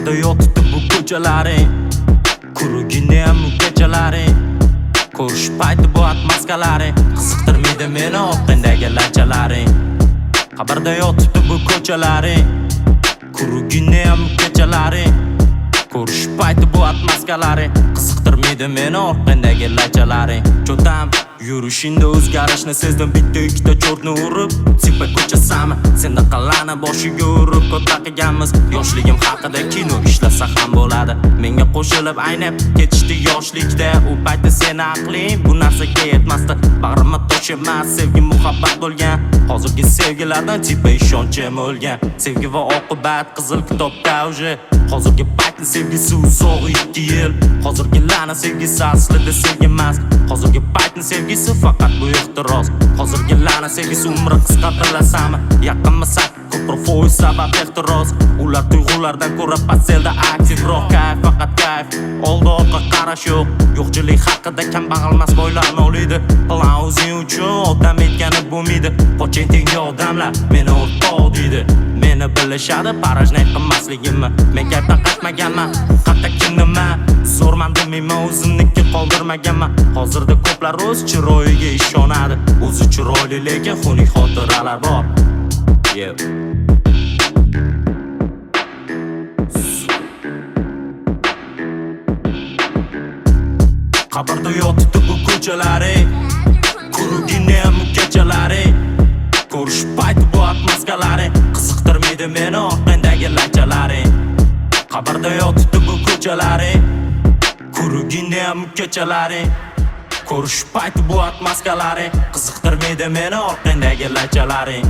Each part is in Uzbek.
Qabrda yotibdi bu ko'chalaring, quruginiyam kechalaring. Ko'rish payti bu atmaskalaring, qiziqtirmaydi meni oqindagi lachalaring. Qabrda yotibdi bu ko'chalaring, quruginiyam kechalaring. Ko'rish payti bu atmaskalaring, qiziqtirmaydi meni oqindagi lachalaring. Cho'tam yurishingda o'zgarishni sezdim, bitta ikkita cho'rtni urib sipa ko'chasami, senda qal'ani boshiga urib ko'ta qilganmiz. Yoshligim haqida kino ishlasa ham bo'ladi, menga qo'shilib aynab ketishdi yoshlikda. U paytda seni aqling bu narsaga yetmasdi, bag'rimga tosh emas sevgi muhabbat bo'lgan. Hozirgi sevgilardan tipa ishonchim o'lgan. Sevgi va oqibat qizil kitobda uje. Hozirgi paytning sevgisi uzoq 2 yil. Hozirgilarning sevgisi aslida sevgi emas. Hozirgi paytning sevgisi faqat bu ehtiros. Hozirgilarning sevgisi umri qisqa bilasizmi? Yaqinmisan ko'proq foiz sabab ehtiros. Ular tuyg'ulardan ko'ra paselda aktivroq. Kayf faqat kayf, oldi orqa qarash yo'q. Yo'qchilik haqida kambag'almas boylar noliydi. Plan o'zing uchun odam etgani bo'lmaydi. Pochentinga odamlar meni o'rtoq deydi. Meni bilishadi parajnay qilmasligimni. Men gapdan qaytmaganman, hatta kimnima zo'rman demayman, o'zimniki qoldirmaganman. Hozirda ko'plar o'z chiroyiga ishonadi. O'zi chiroyli lekin xunuk xotiralar bor. Qabrda yotibdi bu ko'chalaring, quruginiyam kechalaring. Ko'rish payti bu atmaskalaring, qiziqtirmaydi meni oqindagi lachalaring. Qabrda yotibdi bu ko'chalaring, quruginiyam kechalaring. Ko'rish payti bu atmaskalaring, qiziqtirmaydi meni oqindagi lachalaring.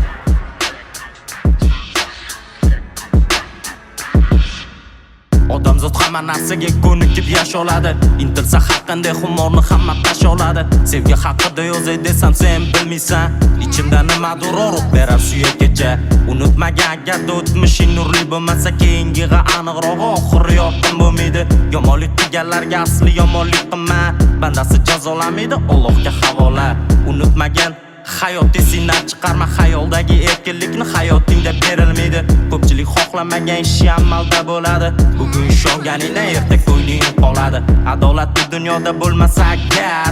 Odamzod hamma narsaga ko'nikib yasholadi. Intilsa har qanday xumorni hamma tash oladi. Sevgi haqida yozay desam sen bilmaysan. Ichimda nimadir urib berar suyakkacha. Unutmagan agarda o'tmishing nurli bo'lmasa, keyingiga aniqroq oxiri yorqin bo'lmaydi. Yomonlik qilganlarga asli yomonlik qilma, bandasi jazolanmaydi Allohga havola. Unutmagan hayot esingdan chiqarma, hayoldagi erkinlikni hayotingda berilmaydi. Ko'pchilik xohlamagan ishi amalda bo'ladi. Bugun ishonganingdan erta ko'ngling qoladi. Adolat bu dunyoda bo'lmasa agar,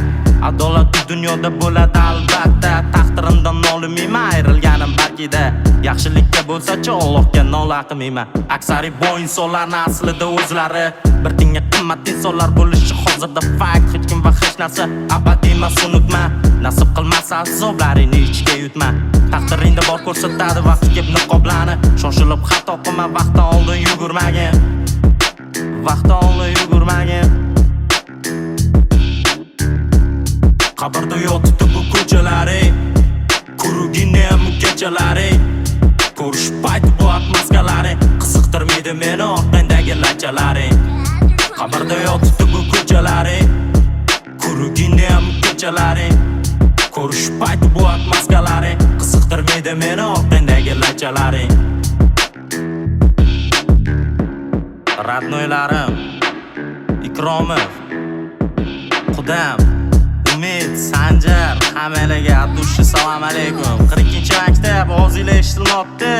adolat bu dunyoda bo'ladi albatta. Taqdirimdan nolimayman, ayrilganim balkida. Yaxshilikka bo'lsa-chi Allohga nola qilmayman. Aksari boy insonlarning aslida o'zlari bir tinga qimmat insonlar bo'lishi hozirda fakt. Hech kim va hech narsa abadiy emas, unutma. Nasib qilmasa azoblaringni ichga yutma. Taqdiringda bor ko'rsatadi vaqt kelib niqoblani. Shoshilib xato qilma, vaqtdan oldin yugurmagin. Vaqtdan oldin yugurmagin. Qabrda yotibdi bu ko'chalaring, quruginiyam kechalaring. Ko'rish payti bu atmaskalaring, qiziqtirmaydi meni oqindagi lachalaring. Qabrda yotibdi bu ko'chalaring, quruginiyam kechalaring. Ko'rish payti bu atmaskalaring, qiziqtirmaydi meni oqindagi lachalaring. Radnoylarim, Ikromov, Qudam, Umid, Sanjar, hammalarga dushi salom alaykum. 42-maktab ovozinglar eshitilmoqda.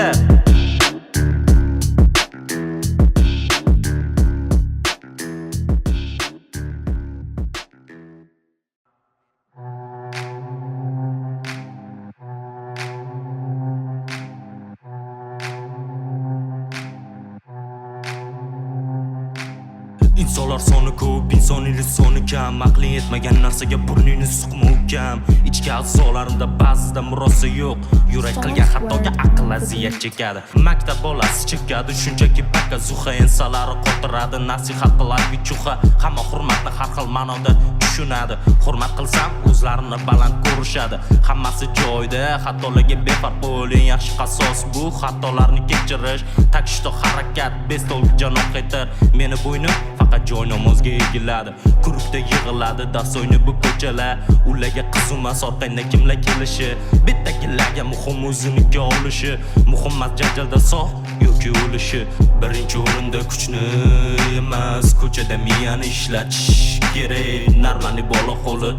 İnsanlar soni ko'p, insoniylik soni kam. Aqling yetmagan narsaga burningni suqma ukam. Ichki a'zolarimda ba'zida murosa yo'q. Yurak qilgan xatoga aql aziyat chekadi. Maktab bolasi chekadi shunchaki baka zuha. Ensalari qotiradi, nasihat qilar bichuha. Hamma hurmatni har xil ma'noda tushunadi. Hurmat qilsam o'zlarini baland ko'rishadi. Hammasi joyida, xatolarga befarq bo'ling. Yaxshi qasos bu xatolarni kechirish. Takishto harakat, bestol janob qaytar. Meni bo'ynim faqat joy namozga egiladi. Kurukda yig'iladi dasoyni bu ko'chalar. Ularga qizumas orqangda kimlar kelishi. Bittagilarga muhim o'ziniki olishi. Muhim emas janjalda sog' yoki o'lishi. Birinchi o'rinda kuchni emas, ko'chada miyani ishlatish kerak. Narmani bola qo'li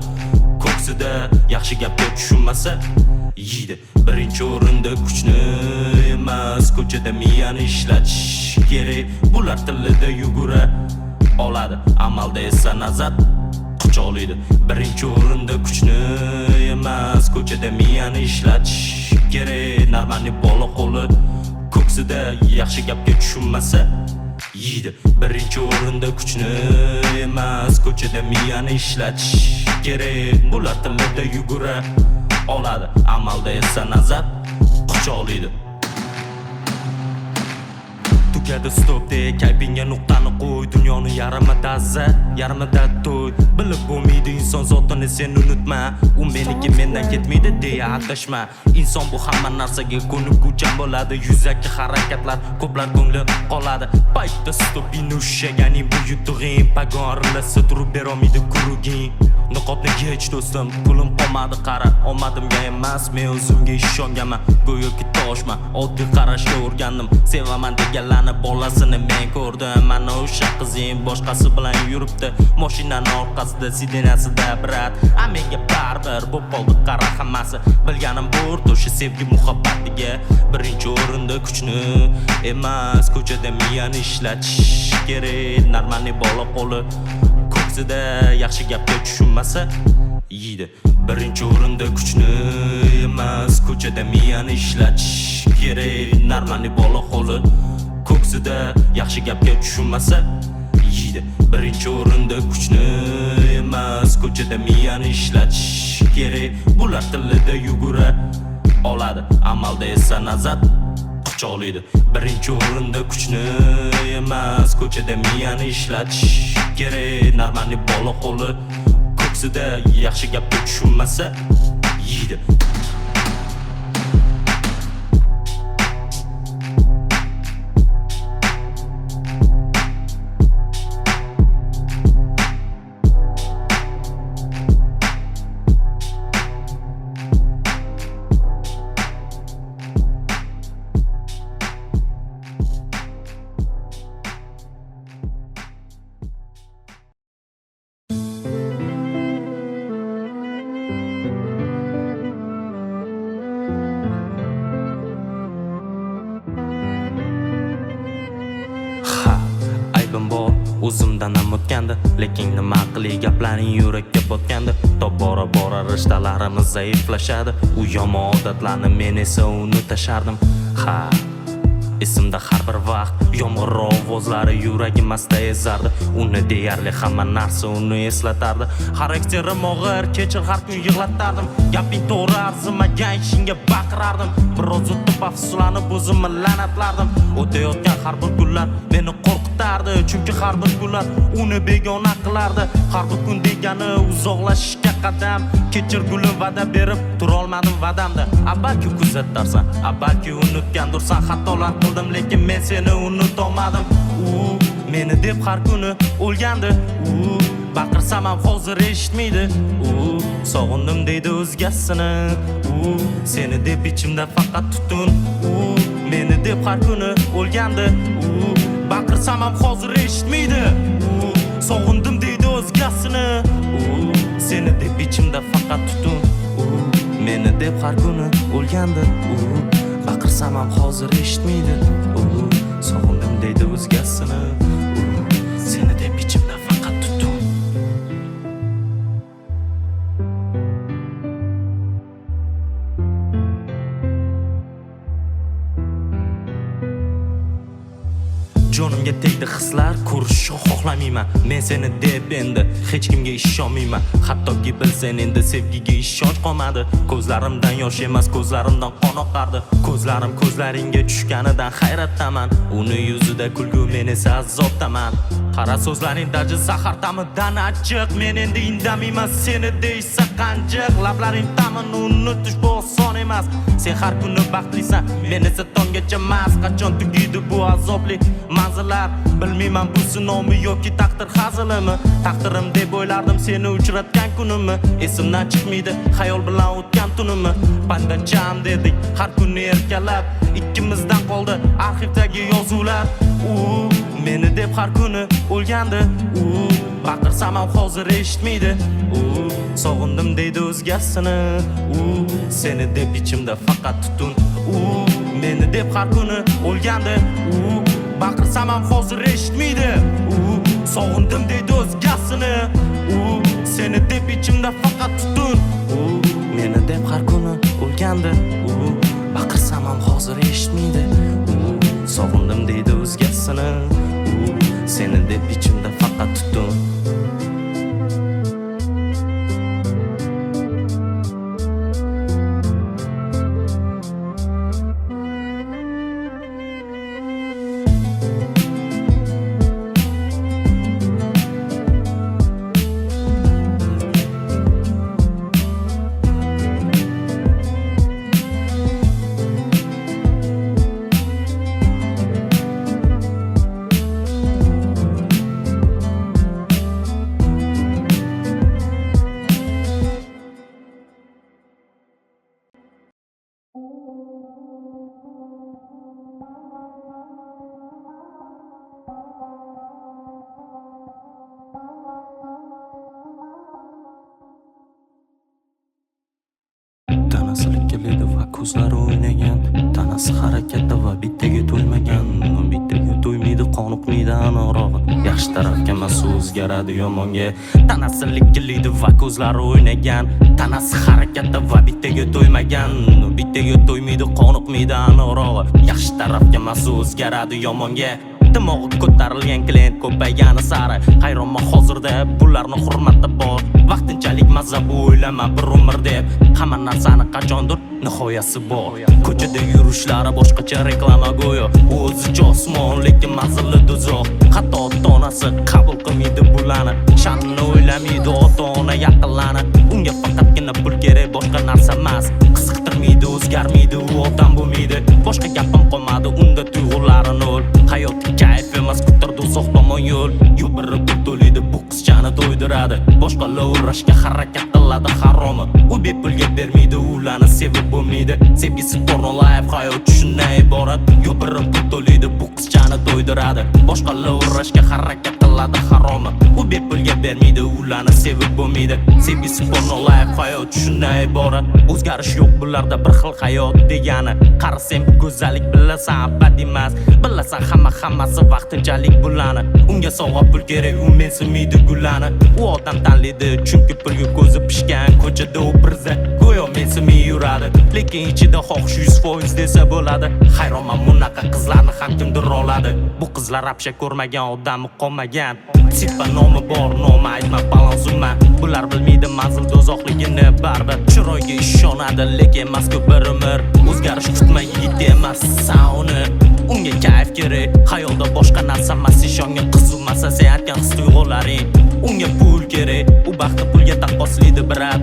ko'ksida yaxshi gapga tushunmasa, yeydi. Birinchi o'rinda kuchni emas, ko'chada miyani ishlatish kerak. Bular tilida yugura oladi, amalda esa nazar quchoqlaydi. Birinchi o'rinda kuchni emas, ko'chada miyani ishlatish kerak. Normalniy bola qo'li ko'ksida yaxshi gapga tushunmasa yeydi. Birinchi o'rinda kuchni emas, ko'chada miyani ishlatish kerak. Bular tilida yugura oladi, amalda esa nazar quchoqlaydi. Tugadi stop de kayfingga nuqtani qo'y. Dunyoni yarimida za, yarimida to'y. Bilib bo'lmaydi inson zotini sen unutma. U meniki mendan ketmaydi deya aldashma. Inson bu hamma narsaga ko'nikuvchan bo'ladi. Yuzaki harakatlar ko'plar ko'ngli qoladi. Paytda stopini ushshaganing bu yutug'ing. Pagon arilasa turib berolmaydi kuruging. Niqobni yech do'stim, pulim qolmadi qara. Omadimga emas, men o'zimga ishonganman. Go'yoki toshman, oddiy qarashga o'rgandim. Sevaman deganlarni bolasini men ko'rdim. Mana o'sha qizing boshqasi bilan yuribdi. Mashinaning orqasida sidenasida brat. Menga baribir bo'p qoldi qara hammasi. Bilganim bor o'sha sevgi muhabbatiga. Birinchi o'rinda kuchni emas, ko'chada miyani ishlatish kerak. Normalniy bola qo'li ko'ksida yaxshi gapga tushunmasa yeydi. Birinchi o'rinda kuchni emas, ko'chada miyani ishlatish kerak. Normalniy bola qo'li ko'ksida yaxshi gapga tushunmasa yeydi. Birinchi o'rinda kuchni emas, ko'chada miyani ishlatish kerak. Bular tilida yugura oladi, amalda esa nazar quchoqlaydi. Birinchi o'rinda kuchni emas, ko'chada miyani ishlatish kerak. Normalniy bola qo'li ko'ksida yaxshi gapga tushunmasa yeydi. O'zimdan ham o'tgandi, lekin nima aqliy gaplaring yurakka botgandi. Tobora bora rishtalarimiz zaiflashadi. U yomon odatlarni men esa uni tashardim. Esimda har bir vaqt yomg'ir ovozlari yuragim asta ezardi. Uni deyarli hamma narsa uni eslatardi. Xarakterim og'ir, kechir har kun yig'latardim. Gaping to'g'ri arzimagan ishingga baqirardim. Biroz o'tib afsuslanib o'zimni la'natlardim. O'tayotgan har bir kunlar meni qo'rqitardi, chunki har bir kunlar uni begona qilardi. Har bir kun degani uzoqlashishga qadam. Kechir gulim va'da berib turolmadim va'damda. Balki kuzatarsan, balki unutgandursan. Xatolar qildim, lekin men seni unutolmadim. U meni deb har kuni o'lgandi. U baqirsam ham hozir eshitmaydi. U sog'indim deydi o'zgasini. U seni deb ichimda faqat tutun. U meni deb har kuni o'lgandi. U baqirsam ham hozir eshitmaydi. U sog'indim deydi o'zgasini. U seni deb ichimda faqat tutun. U meni deb har kuni o'lgandi. U baqirsam ham hozir eshitmaydi. U sog'indim deydi o'zgasini. U seni deb ichimda faqat tutun. Jonimga tegdi hislar, ko'rishni xohlamayman. Men seni deb endi hech kimga ishonmayman. Hattoki bilsen endi sevgiga ishonch qolmadi. Ko'zlarimdan yosh emas, ko'zlarimdan qon oqardi. Ko'zlarim ko'zlaringga tushganidan hayratdaman. Uni yuzida kulgu, men esa azobdaman. Qara so'zlaring daji zahar tamidan achchiq. Men endi indamayman, seni deysa qanjiq. Lablaring ta'mini unutish bu oson emas. Sen har kuni baxtlisan, men esa tonggacha emas. Qachon tugaydi bu azobli manzillar? Bilmayman bu sinovmi yoki taqdir hazilimi. Taqdirim deb o'ylardim seni uchratgan kunimni. Esimdan chiqmaydi xayol bilan o'tgan tunimni. Pandan cham dedik har kuni erkalab. Ikkimizdan qoldi arxivdagi yozuvlar. meni deb har kuni o'lgandi. Baqirsam ham hozir eshitmaydi. Sog'indim deydi o'zgasini. Seni deb ichimda faqat tutun. Meni deb har kuni o'lgandi. Baqirsam ham hozir eshitmaydi. Sog'indim deydi o'zgasini. Seni deb ichimda faqat tutun. Meni deb har kuni o'lgandi. Baqirsam ham hozir eshitmaydi. Sog'indim deydi o'zgasini. Seni deb ichimda faqat tutun. Tanasi likilidi va ko'zlari o'ynagan, tanasi harakatda va bittaga to'ymagan. Bittaga to'ymaydi, qoniqmaydi anorog'i. Yaxshi tarafga emas, o'zgaradi yomonga. Tanasi likilidi va ko'zlari o'ynagan, tanasi harakatda va bittaga to'ymagan. Bittaga to'ymaydi, qoniqmaydi anorog'i. Yaxshi tarafga emas, o'zgaradi yomonga. Dimog'i ko'tarilgan klient ko'paygani sari hayronman hozirda bularni hurmati bor. Vaqtinchalik mazza bu o'ylama bir umr deb. Hamma narsani qachondir nihoyasi bor. Ko'chada yurishlari boshqacha reklama go'yo. O'zicha osmon lekin manzili do'zax. Hatto ota-onasi qabul qilmaydi bularni. Sha'nini o'ylamaydi ota-ona yaqinlari. Unga faqatgina pul kerak, boshqa narsa emas. Qiziqtirmaydi, o'zgarmaydi, u odam bo'lmaydi. Boshqa gapim qolmadi, unda tuyg'ulari nol. Hayot kayf emas, kutardi uzoq tomon yo'l. Yubirib to'liydi, bu qizchani to'ydiradi. Boshqalar uğraşga harakat qiladi haromi. U bepulga bermaydi, ularni sevib bo'lmaydi. Sevgisi porno life, hayot shunday iborat. Yubirib to'liydi, bu qizchani to'ydiradi. Boshqalar uğraşga harakat qiladi haromi. U bepulga bermaydi, ularni sevib bo'lmaydi. Sevgisi porno life, hayot shunday iborat. O'zgarish yo'q bularda, bir xil hayot degani. Qarasang go'zallik bilasan, abad emas. Bilasan hammasi vaqtinchalik bularni. Unga sovg'a pul kerak, u mensimaydi gullarni. U odam tanlaydi, chunki pulga ko'zi pishgan. Ko'chada u birza go'yo mensimay yuradi. Lekin ichida xohish 100% desa bo'ladi. Hayronman bunaqa qizlarni ham kimdir oladi. Bu qizlar rapsha ko'rmagan, odami qolmagan. Sifa nomi bor, nomi aytma, balanzuma. Bular bilmaydi manzil do'zaxligini baribir. Chiroyga ishonadi, lekin emas ko'p bir umr. O'zgarish kutma yigit emas, sauni. Unga kayf kerak, hayolda boshqa narsa emas. Ishongan qiz emas, sen aytgan his-tuyg'ularing. Unga pul kerak, u baxtni pulga taqqoslaydi brat.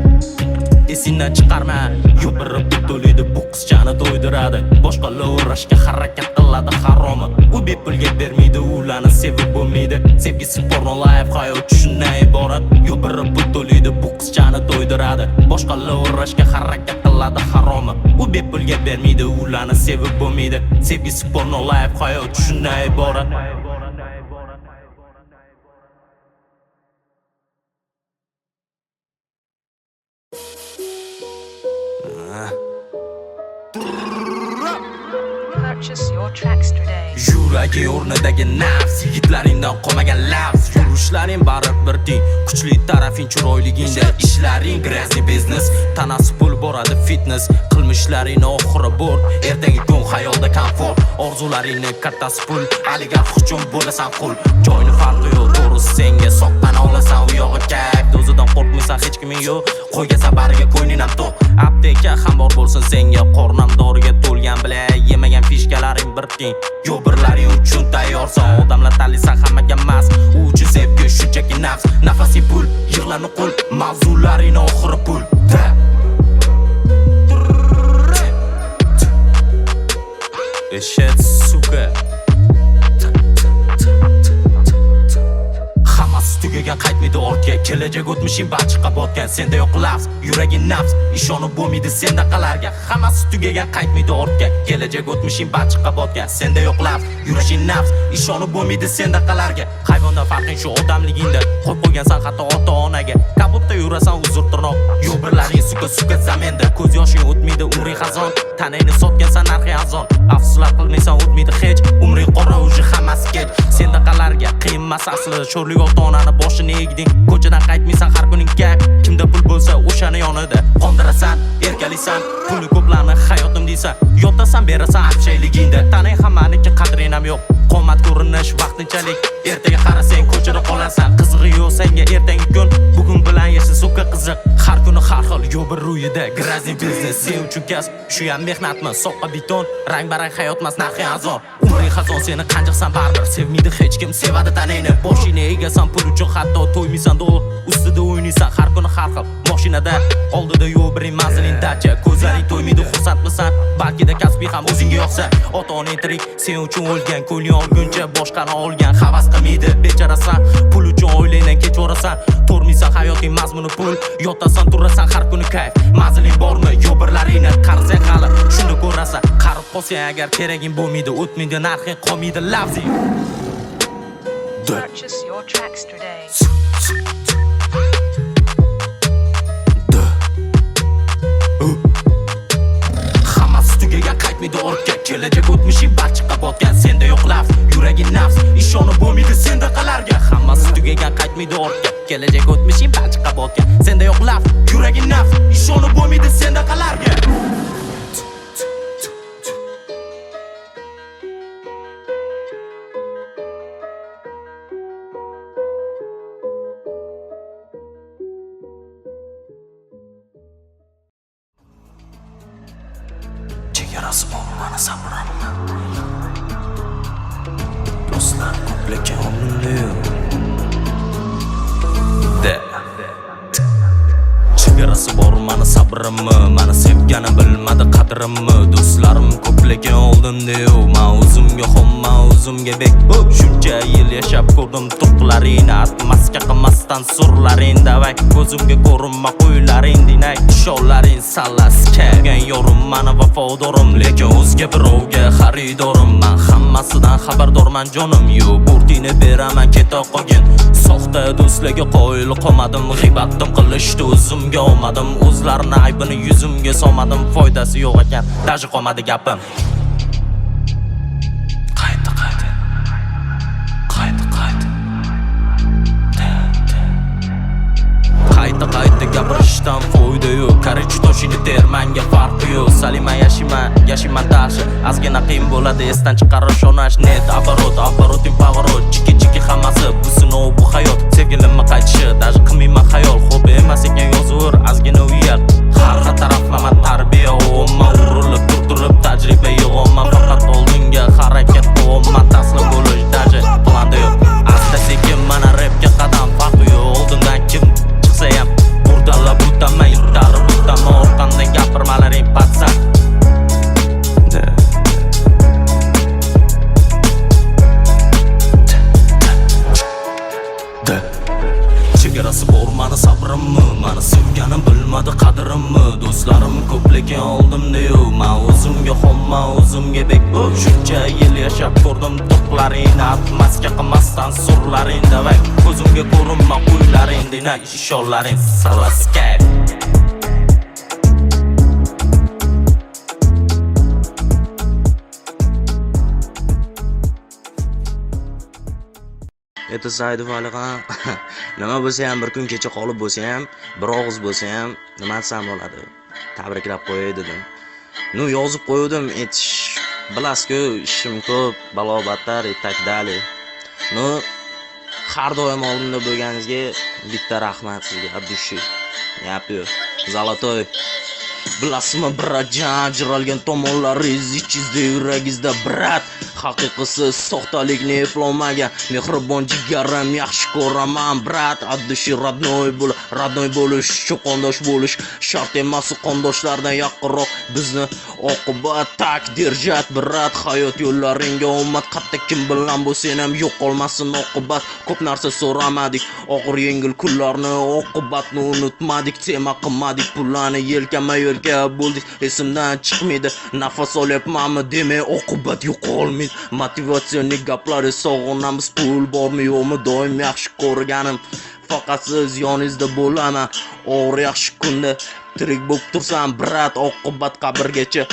Esingdan chiqarma, yubirib to'liydi, bu qizchani to'ydiradi. Boshqalar uğraşga harakat qiladi haromi. U bepulga bermaydi, ularni sevib bo'lmaydi. Sevgisi porno life, hayot shunday iborat. Yubirib to'liydi, bu qizchani to'ydiradi. Boshqalar uğraşga harakat qiladi haromi. U bepulga bermaydi, ularni sevib bo'lmaydi. Sevgisi porno life, hayot shunday iborat. Purchase your tracks today. Yuragi o'rnidagi nafs, yigitlaringdan qolmagan lafz. Yurishlaring baribir teng, kuchli tarafing chiroyligingda, ishlaring grazli biznes, tanasi pul boradi fitness, qilmishlaring oxiri bor, ertangi kun hayolda komfort, orzularingni kattasi pul, oligarx uchun bo'lasan qul. Joyni farqi yo'q, to'g'risi senga soqqan olasan, u yog'i kayf, o'zidan qo'rqmaysan, hech kiming yo'q, qo'ygasan bariga ko'ngling ham to'q. Apteka ham bor bo'lsin senga, qornam doriga to'lgan bila, yemagan fishkalaring bir teng. Yo'q birlaring uchun tayyorsan, odamlar tanlaysan hammaga emas, u uchun sevgi shunchaki nafs, nafasi pul, yig'larni qo'l, mavzularing oxiri pul. Shit, suka. Hammasi tugagan tugagan qaytmaydi ortga kelajak o'tmishing balchiqqa botgan senda yo'q lafz yuraging nafs ishonib bo'lmaydi sendaqalarga hammasi tugagan qaytmaydi ortga kelajak o'tmishing balchiqqa botgan senda yo'q lafz yuraging nafs ishonib bo'lmaydi sendaqalarga hayvondan farqing shu odamligingda qo'yib qo'ygansan hatto ota onaga kabutda yurasan uzr tirnoq yo'birlaring suka zaminda ko'z yoshing o'tmaydi umring xazon tanangni sotgansan narxi azon afsuslar qilmaysan o'tmaydi hech umring qora уже hammasi kech sendaqalarga qiyin masasli sho'rlik ota onani boshini egding ko'chadan qaytmaysan har kuning kayf kimda pul bo'lsa o'shani yonida qondirasan erkalaysan pulni ko'plarni hayotim deysan yotasan berasan abshayligingda tanang hammaniki qadring ham yo'q qomat ko'rinish vaqtinchalik ertaga qarasang ko'chada qolasan qizig'i yo'q senga ertangi kun bugun bilan yasha suka qiziq har kuni har xil yo'bir ro'yida grazin biznes sen uchun kasb shu ham mehnatmi soqqa beton rang barang hayot emas narxi azon umring xazon seni qanjiqsan baribir sevmaydi hech kim sevadi tanangni boshingni egasan pul uchun hatto to'ymaysan dollar ustida o'ynaysan har kuni har xil mashinada oldida yo'q biring manziling dacha ko'zlaring to'ymaydi xursandmisan balkida kasbing ham o'zingga yoqsa ota onang tirik sen uchun o'lgan ko'ngling olguncha boshqani olgan havas qilmaydi becharasan pul uchun oilangdan kechvorasan to'rmaysan hayoting mazmuni pul yotasan turasan har kuni kayf manziling bormi yo'birlaringni qarsang hali shunda ko'rasan qarib qolsang agar keraging bo'lmaydi o'tmaydi narxing qolmaydi lafzing Purchase your tracks today. Hammasi tugagan qaytmaydi ortga kelajak o'tmishing balchiqqa botgan senda yo'q lafz yuraging nafs ishonib bo'lmaydi sendaqalarga hammasi tugagan qaytmaydi ortga kelajak o'tmishing balchiqqa botgan senda yo'q lafz yuraging nafs ishonib bo'lmaydi sendaqalarga chegarasi bo'lmani sabrimni do'stlar ko'plagan umrimni chegarasi bor mani sabrimni mani sevgani bilmadi qadrimni do'stlarim ko'plagan oldimda men o'zimga xom men o'zimga bek shuncha yil yashab ko'rdim turqlaringni atmaska qilmasdan surlaring davay ko'zimga ko'rinma qo'ylaring dinay shovlaring sallaska kelgan yorim mani vafodorim lekin o'zga birovga xaridorim men hammasidan xabardorman jonim yo'q burtini beraman keta qolgin soxta do'stlarga qoyil qolmadim g'iybatim qilishdi o'zimga olmadim o'zlarini aybini yuzimga solmadim foydasi yo'q ekan daji qolmadi gapim qayta gapirishdan foyda yo'q karich toshini termanga farqi yo'q salima yashiman tashi ozgina qiyin bo'ladi esdan chiqarish onash net обороtin поворот chiki hammasi bu sinov bu hayot sevgilimni qaytishi даже qilmayman xayol hobi emas ekan yozuvur ozgina uyat har taraflama tarbiya omma urilib turib tajriba yig'olman faqat oldinga harakat qilyapman taslim bo'lish даже planda yo'q asta sekin mana rapga qadam farqi yo'q oldindan kim chiqsayam burdala butaman itarib butaman orqamdan gapirmalaring patsan chegarasi bor mani sabrimni mani sevganim bilmadi qadrimni do'stlarim ko'plagan oldimda yo'q men o'zimga xom men o'zimga bek shuncha yil yashab ko'rdim turqlaringni atmaska qilmasdan surlaring davay ko'zimga ko'rinma qo'ylaring dinay ishonlaring sallaska Eta Saidov Aliqan nima bo'lsa ham bir kun kecha qolib bo'lsa ham bir og'iz bo'lsa ham nima desam bo'ladi tabriklab qo'yay dedim. Nu yozib qo'ydim etish bilasku ishim ko'p balobatlar etakdali. Nu har doim oldimda bo'lganingizga bitta rahmat sizga abdushi. Yapyo Zolotoy bilasizmi bratjon ajralgan tomonlaringiz ichingizda yuragingizda brat haqiqisi soxtalikni eplolmagan mehribon jigarim yaxshi ko'raman brat addushi radnoy bo'lish cho'qondosh bo'lish shart emas qondoshlardan yaqinroq bizni oqibat takdir jat birat hayot yo'llaringga omad qatta kim bilan bo'lsan ham yo'qolmasin oqibat ko'p narsa so'ramadik og'ir yengil kunlarni oqibatni unutmadik tema qilmadik pullarni yelkama yelka bo'ldik esimdan chiqmaydi nafas olyapmanmi demay oqibat yo'qolmaydi motivatsion gaplari sog'inamiz pul bormi yo'qmi doim yaxshi ko'rganim faqat siz yoningizda bo'laman og'ir yaxshi kunda tirik bo'lib tursan brat oqibat qabrgacha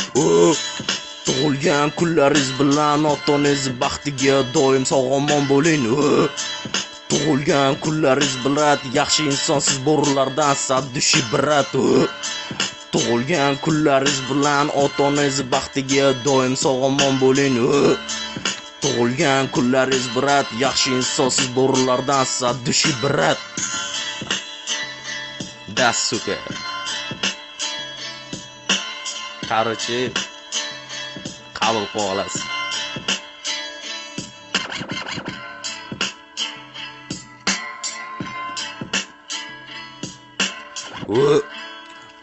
tug'ilgan kunlaringiz bilan ota-onangiz baxtiga doim sog'-omon bo'ling tug'ilgan kunlaringiz bilan yaxshi insonsiz bo'rilardan saddushi brat tug'ilgan kunlaringiz bilan ota-onangiz baxtiga doim sog'-omon bo'ling tug'ilgan kunlaringiz brat yaxshi insonsiz bo'rilardan saddushi brat da super Короче, qabul qilib olasiz.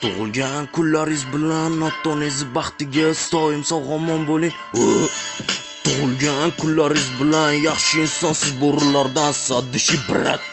Tug'ilgan kunlaringiz bilan ota-onangiz baxtiga doim sog'-omon bo'ling. Tug'ilgan kunlaringiz bilan yaxshi insonsiz bo'rilardan saddushi brat.